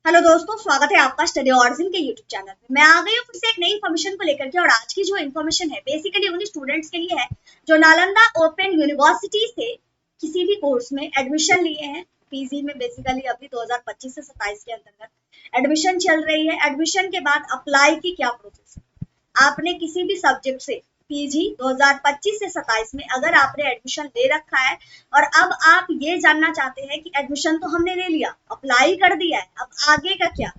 Hello दोस्तों, स्वागत है आपका स्टडी ऑरिजिन के यूट्यूब चैनल में। मैं आ गई हूँ फिर से एक नई इन्फॉर्मेशन को लेकर के। और आज की जो इन्फॉर्मेशन है बेसिकली उन स्टूडेंट्स के लिए है जो नालंदा ओपन यूनिवर्सिटी से किसी भी कोर्स में एडमिशन लिए हैं। पीजी में बेसिकली अभी 2025 से 27 के अंतर्गत एडमिशन चल रही है। एडमिशन के बाद अप्लाई की क्या प्रोसेस है? आपने किसी भी सब्जेक्ट से पीजी 2025 से 27 में अगर आपने एडमिशन ले रखा है और अब आप ये जानना चाहते हैं कि एडमिशन तो हमने ले लिया, अप्लाई कर दिया है, अब आगे का क्या?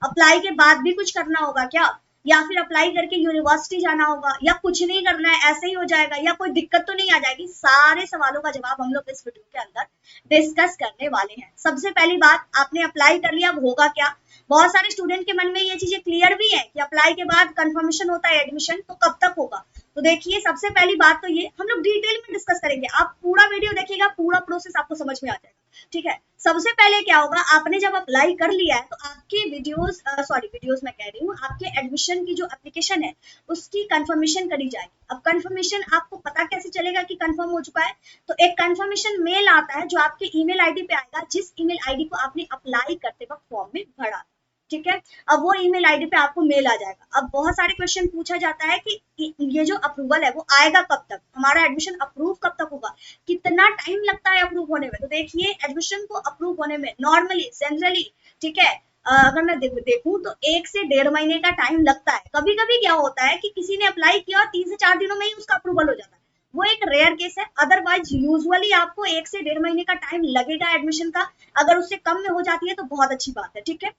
अप्लाई के बाद भी कुछ करना होगा क्या, या फिर अप्लाई करके यूनिवर्सिटी जाना होगा, या कुछ नहीं करना है ऐसे ही हो जाएगा, या कोई दिक्कत तो नहीं आ जाएगी? सारे सवालों का जवाब हम लोग इस वीडियो के अंदर डिस्कस करने वाले हैं। सबसे पहली बात, आपने अप्लाई कर लिया, अब होगा क्या? बहुत सारे स्टूडेंट के मन में ये चीजें क्लियर भी है कि अप्लाई के बाद कंफर्मेशन होता है एडमिशन, तो कब तक होगा? तो देखिए, सबसे पहली बात तो ये हम लोग डिटेल में डिस्कस करेंगे। आप पूरा वीडियो देखिएगा, पूरा प्रोसेस आपको समझ में आ जाएगा। ठीक है, सबसे पहले क्या होगा, आपने जब अप्लाई कर लिया है तो आपके वीडियोस मैं कह रही हूँ, आपके एडमिशन की जो एप्लीकेशन है उसकी कंफर्मेशन करी जाएगी। अब कंफर्मेशन आपको पता कैसे चलेगा कि कंफर्म हो चुका है? तो एक कंफर्मेशन मेल आता है जो आपके ईमेल आईडी पे आएगा, जिस ईमेल आईडी को आपने अप्लाई करते वक्त फॉर्म में भरा। ठीक है, अब वो ईमेल आईडी पे आपको मेल आ जाएगा। अब बहुत सारे क्वेश्चन पूछा जाता है कि ये जो अप्रूवल है वो आएगा कब तक, हमारा एडमिशन अप्रूव कब तक होगा, कितना टाइम लगता है अप्रूव होने में? तो देखिए, एडमिशन को अप्रूव होने में नॉर्मली जनरली, ठीक है, अगर मैं देखूं तो 1 से 1.5 महीने का टाइम लगता है। कभी कभी क्या होता है कि किसी ने अप्लाई किया और 3 से 4 दिनों में ही उसका अप्रूवल हो जाता है, वो एक रेयर केस है। अदरवाइज यूजुअली आपको 1 से 1.5 महीने का टाइम लगेगा एडमिशन का। अगर उससे कम में हो जाती है तो बहुत अच्छी बात है। ठीक है,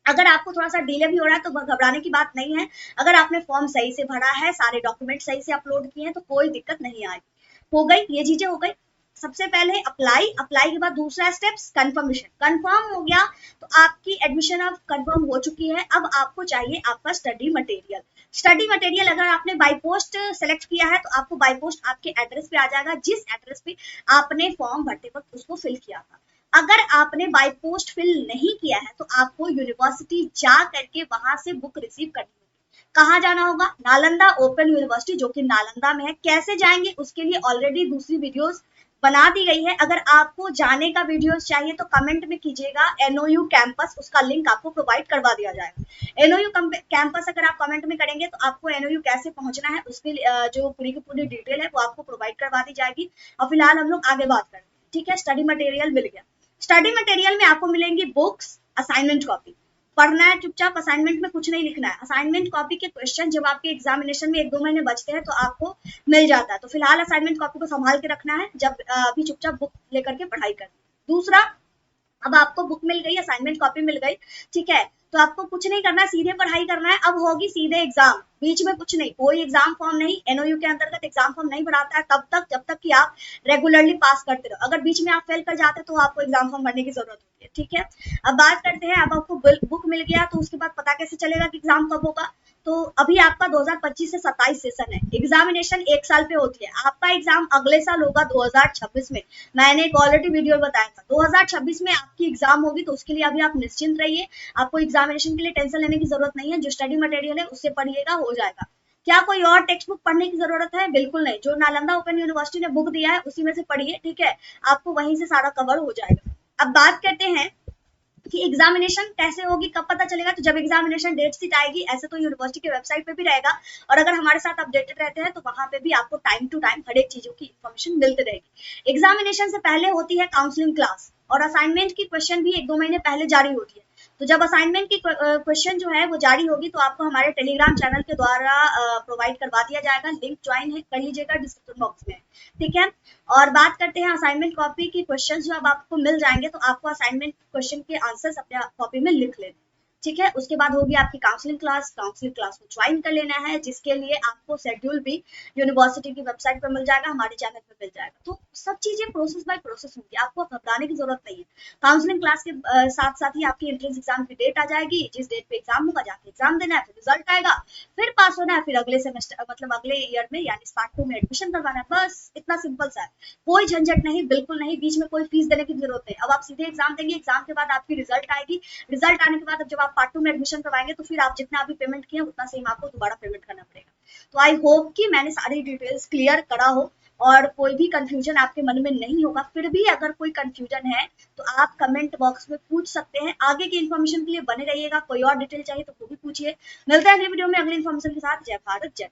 अगर आपको थोड़ा सा डिले भी हो रहा है तो घबराने की बात नहीं है। अगर आपने फॉर्म सही से भरा है, सारे डॉक्यूमेंट सही से अपलोड किए हैं, तो कोई दिक्कत नहीं आएगी। हो गई ये चीजें, हो गई। सबसे पहले अप्लाई, अप्लाई के बाद दूसरा स्टेप्स कंफर्मेशन। कंफर्म हो गया तो आपकी एडमिशन अब कंफर्म हो चुकी है। अब आपको चाहिए आपका स्टडी मटेरियल। स्टडी मटेरियल अगर आपने बाय पोस्ट सेलेक्ट किया है तो आपको बाय पोस्ट आपके एड्रेस पे आ जाएगा, जिस एड्रेस पे आपने फॉर्म भरते वक्त उसको फिल किया था। अगर आपने बाय पोस्ट फिल नहीं किया है तो आपको यूनिवर्सिटी जा करके वहां से बुक रिसीव करनी होगी। कहाँ जाना होगा? नालंदा ओपन यूनिवर्सिटी, जो कि नालंदा में है। कैसे जाएंगे उसके लिए ऑलरेडी दूसरी वीडियोस बना दी गई है। अगर आपको जाने का वीडियोस चाहिए तो कमेंट में कीजिएगा, एनओयू कैंपस, उसका लिंक आपको प्रोवाइड करवा दिया जाएगा। एनओयू कैंपस अगर आप कमेंट में करेंगे तो आपको एनओयू कैसे पहुंचना है उसकी जो पूरी की पूरी डिटेल है वो आपको प्रोवाइड करवा दी जाएगी। और फिलहाल हम लोग आगे बात करते हैं। ठीक है, स्टडी मटेरियल मिल गया। स्टडी मटेरियल में आपको मिलेंगी बुक्स, असाइनमेंट कॉपी। पढ़ना है चुपचाप, असाइनमेंट में कुछ नहीं लिखना है। असाइनमेंट कॉपी के क्वेश्चन जब आपके एग्जामिनेशन में 1-2 महीने बचते हैं तो आपको मिल जाता है। तो फिलहाल असाइनमेंट कॉपी को संभाल के रखना है, जब अभी चुपचाप बुक लेकर के पढ़ाई करनी। दूसरा, अब आपको बुक मिल गई, असाइनमेंट कॉपी मिल गई, ठीक है, तो आपको कुछ नहीं करना है, सीधे पढ़ाई करना है। अब होगी सीधे एग्जाम, बीच में कुछ नहीं, कोई एग्जाम फॉर्म नहीं। एनओयू के अंतर्गत एग्जाम फॉर्म नहीं भराता है तब तक जब तक कि आप रेगुलरली पास करते रहो। अगर बीच में आप फेल कर जाते तो आपको एग्जाम फॉर्म भरने की जरूरत होती है। ठीक है, अब बात करते हैं, अब आपको बुक मिल गया तो उसके बाद पता कैसे चलेगा कि एग्जाम कब होगा? तो अभी आपका 2025 से 27 सेशन है, एग्जामिनेशन 1 साल पे होती है। आपका एग्जाम अगले साल होगा 2026 में। मैंने एक ऑलरेडी वीडियो बताया था, 2026 में आपकी एग्जाम होगी, तो उसके लिए अभी आप निश्चिंत रहिए। आपको एग्जामिनेशन के लिए टेंशन लेने की जरूरत नहीं है। जो स्टडी मटेरियल है उससे पढ़िएगा, हो जाएगा। क्या कोई और टेक्स्ट बुक पढ़ने की जरूरत है? बिल्कुल नहीं। जो नालंदा ओपन यूनिवर्सिटी ने बुक दिया है उसी में से पढ़िए। ठीक है, आपको वहीं से सारा कवर हो जाएगा। अब बात करते हैं कि एग्जामिनेशन कैसे होगी, कब पता चलेगा? तो जब एग्जामिनेशन डेट शीट आएगी, ऐसे तो यूनिवर्सिटी के वेबसाइट पे भी रहेगा, और अगर हमारे साथ अपडेटेड रहते हैं तो वहां पे भी आपको टाइम टू टाइम हर एक चीजों की इन्फॉर्मेशन मिलती रहेगी। एग्जामिनेशन से पहले होती है काउंसलिंग क्लास, और असाइनमेंट की क्वेश्चन भी 1-2 महीने पहले जारी होती है। तो जब असाइनमेंट की क्वेश्चन जो है वो जारी होगी तो आपको हमारे टेलीग्राम चैनल के द्वारा प्रोवाइड करवा दिया जाएगा। लिंक ज्वाइन कर लीजिएगा डिस्क्रिप्शन बॉक्स में। ठीक है, और बात करते हैं असाइनमेंट कॉपी की क्वेश्चन जो अब आपको मिल जाएंगे, तो आपको असाइनमेंट क्वेश्चन के आंसर्स अपने कॉपी में लिख लेने। ठीक है, उसके बाद होगी आपकी काउंसलिंग क्लास। काउंसलिंग क्लास को ज्वाइन कर लेना है, जिसके लिए आपको शेड्यूल भी यूनिवर्सिटी की वेबसाइट पर मिल जाएगा, हमारे चैनल पर मिल जाएगा। तो सब चीजें प्रोसेस बाय प्रोसेस होंगी, आपको घबराने की जरूरत नहीं है। काउंसलिंग क्लास के साथ साथ ही आपकी एंट्रेंस एग्जाम की डेट आ जाएगी। जिस डेट पे एग्जाम होगा जाके एग्जाम देना है, फिर रिजल्ट आएगा, फिर पास होना है, फिर अगले सेमेस्टर मतलब अगले ईयर में यानी स्टार्ट 2 में एडमिशन करवाना है। बस इतना सिंपल सा है, कोई झंझट नहीं, बिल्कुल नहीं। बीच में कोई फीस देने की जरूरत नहीं। अब आप सीधे एग्जाम देंगे, एग्जाम के बाद आपकी रिजल्ट आएगी। रिजल्ट आने के बाद जब आप पार्ट 2 में एडमिशन करवाएंगे तो फिर आप जितना अभी पेमेंट किए उतना सेम आपको दोबारा पेमेंट करना पड़ेगा। तो आई होप कि मैंने सारी डिटेल्स क्लियर करा हो। और कोई भी कंफ्यूजन आपके मन में नहीं होगा। फिर भी अगर कोई कंफ्यूजन है तो आप कमेंट बॉक्स में पूछ सकते हैं। आगे की इन्फॉर्मेशन के लिए बने रहिएगा। कोई और डिटेल चाहिए तो वो भी पूछिए। मिलते हैं अगली वीडियो में अगली इन्फॉर्मेशन के साथ। जय भारत, जय